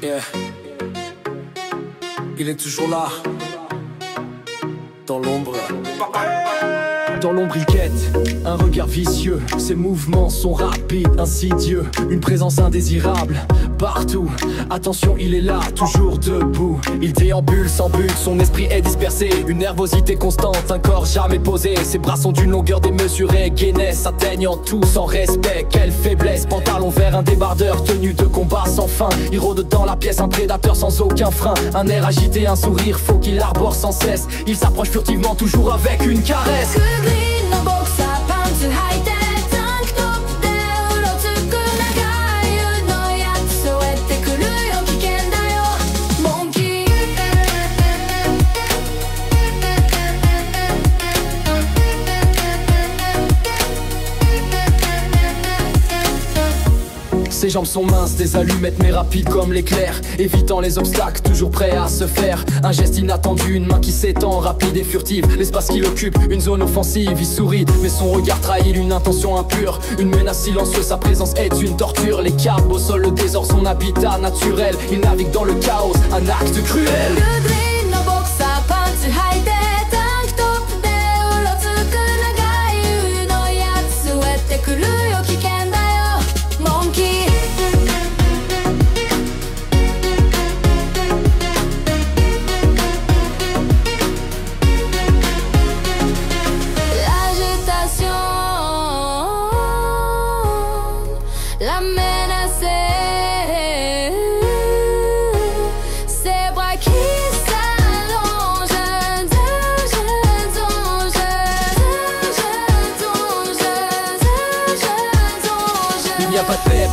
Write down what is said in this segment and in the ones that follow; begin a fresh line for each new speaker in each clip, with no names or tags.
Yeah. Il est toujours là, dans l'ombre. Dans l'ombre il guette, un regard vicieux. Ses mouvements sont rapides, insidieux. Une présence indésirable, partout. Attention, il est là, toujours debout. Il déambule sans but, son esprit est dispersé. Une nervosité constante, un corps jamais posé. Ses bras sont d'une longueur démesurée. Gainesse atteignant tout sans respect. Quelle faiblesse, pantalon vert, un débardeur. Tenue de combat sans fin. Il rôde dans la pièce, un prédateur sans aucun frein. Un air agité, un sourire faux qu'il arbore sans cesse. Il s'approche furtivement, toujours avec une caresse. Ses jambes sont minces, des allumettes mais rapides comme l'éclair. Évitant les obstacles, toujours prêt à se faire. Un geste inattendu, une main qui s'étend, rapide et furtive. L'espace qu'il occupe, une zone offensive. Il sourit, mais son regard trahit une intention impure. Une menace silencieuse, sa présence est une torture. Les câbles au sol, le désordre, son habitat naturel. Il navigue dans le chaos, un acte cruel.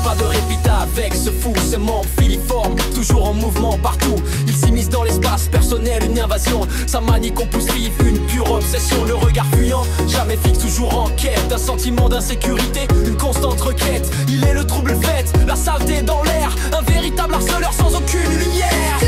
Pas de répit avec ce fou, ses membres filiformes, toujours en mouvement partout. Il s'immisce dans l'espace personnel, une invasion. Sa manie compulsive, une pure obsession. Le regard fuyant, jamais fixe, toujours en quête. Un sentiment d'insécurité, une constante requête. Il est le trouble fait, la saleté dans l'air. Un véritable harceleur sans aucune lumière.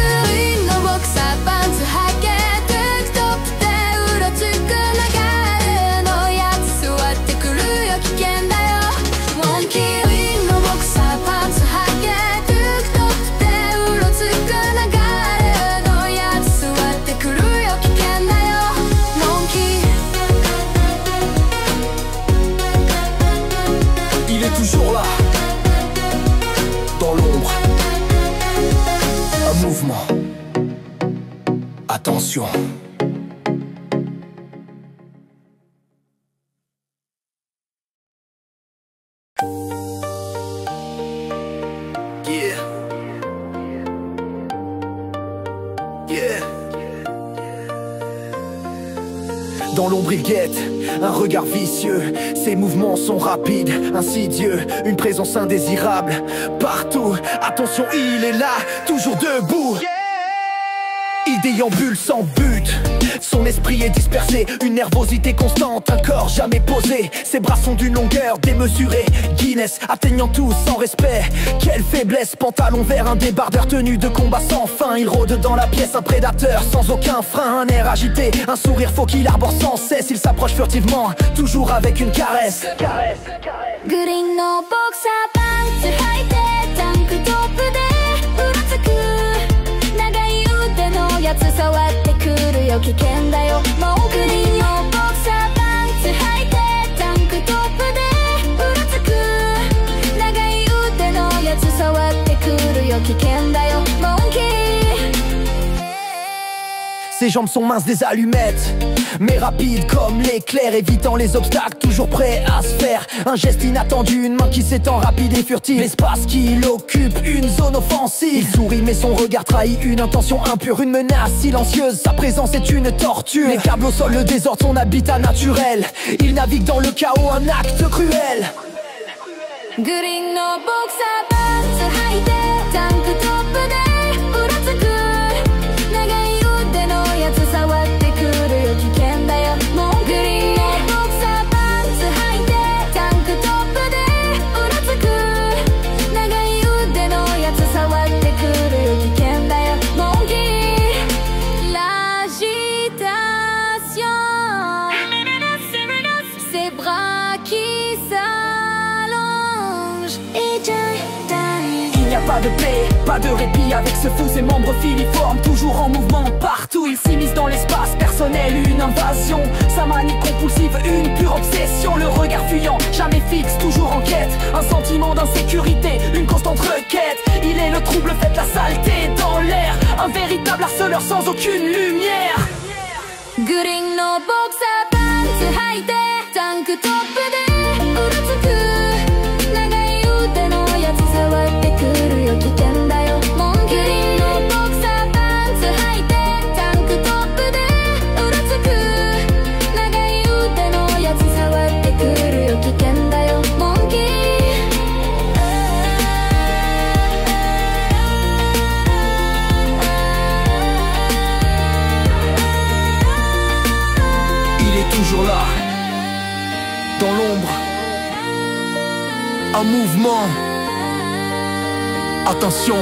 Toujours là, dans l'ombre, un mouvement. Attention. Yeah. Yeah. Dans l'ombre il guette, un regard vicieux. Ses mouvements sont rapides, insidieux. Une présence indésirable, partout. Attention, il est là, toujours debout. Il déambule sans but. Son esprit est dispersé, une nervosité constante, un corps jamais posé. Ses bras sont d'une longueur démesurée. Guinness atteignant tout sans respect. Quelle faiblesse, pantalon vert, un débardeur. Tenue de combat sans fin. Il rôde dans la pièce, un prédateur sans aucun frein. Un air agité, un sourire faux qu'il arbore sans cesse. Il s'approche furtivement, toujours avec une caresse. Ses jambes sont minces, des allumettes, mais rapides comme l'éclair. Évitant les obstacles, toujours prêt à se faire. Un geste inattendu, une main qui s'étend, rapide et furtive. L'espace qu'il occupe, une zone offensive. Il sourit mais son regard trahit une intention impure. Une menace silencieuse, sa présence est une torture. Les câbles au sol, le désordre, son habitat naturel. Il navigue dans le chaos, un acte cruel.
Ses bras qui s'allongent et
pas de paix, pas de répit avec ce fou, ses membres filiformes, toujours en mouvement partout. Il s'immisce dans l'espace personnel, une invasion, sa manie compulsive, une pure obsession. Le regard fuyant, jamais fixe, toujours en quête, un sentiment d'insécurité, une constante requête. Il est le trouble, fait la saleté dans l'air, un véritable harceleur sans aucune lumière.
グリーンのボクサーパンツ履いてタンクトップでうろつく長い腕のやつ触ってくるよ危険だよモンキー。グリーンのボクサーパンツ履いてタンクトップでうろつく長い腕のやつ触ってくるよ危険だよモンキー。
Toujours là, dans l'ombre, un mouvement. Attention.